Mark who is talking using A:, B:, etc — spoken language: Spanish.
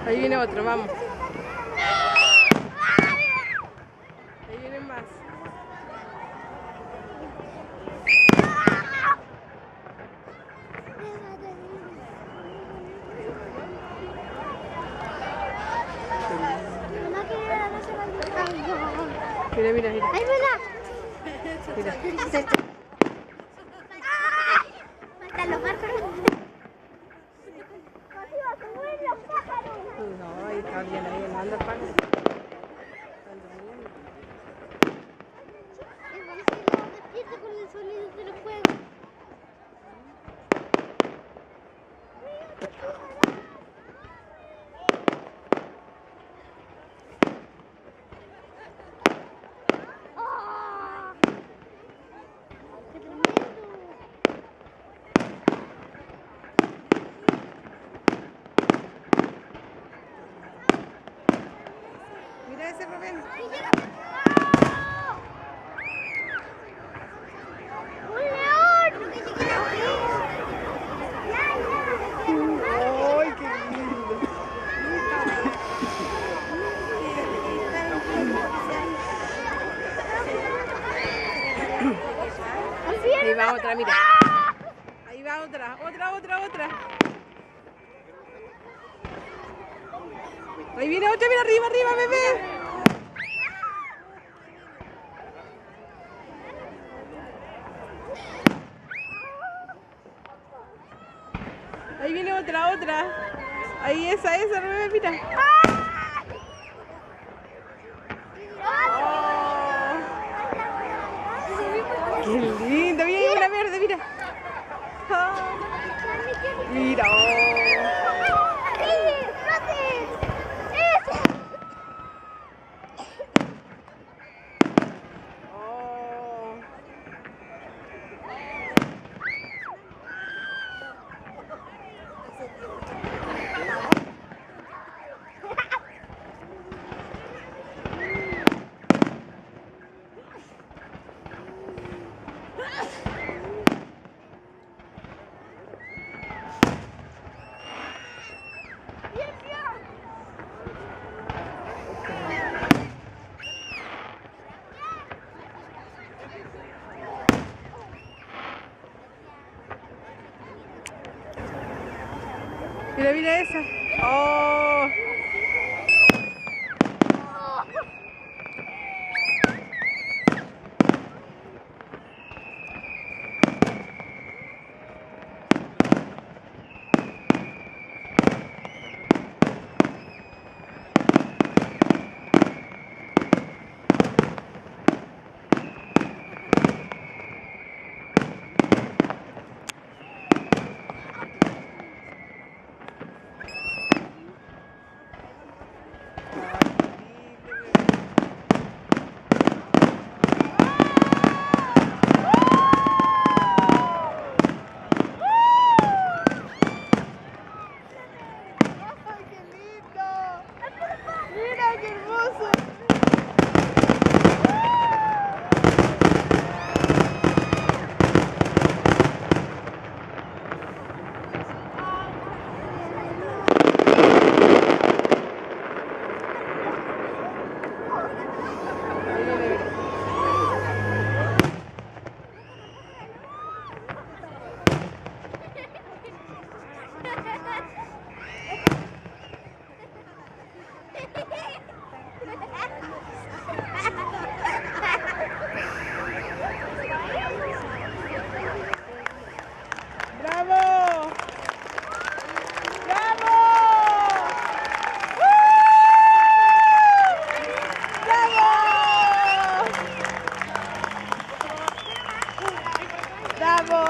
A: Ahí viene otro, vamos. Ahí vienen más. Mira, mira, mira.
B: ¡Ay, mira!
A: Mira.
B: ¡Mata los pájaros!
A: No, ahí está bien, ahí anda el pájaro.
B: Despierta con el sonido de los fuegos. ¡Qué tremendo!
A: Mira ese Rubén.
B: ¡Un león!
A: ¡Ay, qué lindo! Ahí va otra, mira. Ahí va otra. Ahí viene otra, mira, arriba, bebé. Ahí viene otra. Ahí esa, bebé, mira. ¡Qué lindo! Mira, hay una verde, mira. Mira. Mira esa. Oh. Mira qué hermoso. ¡Bravo! ¡Bravo! ¡Bravo! ¡Bravo!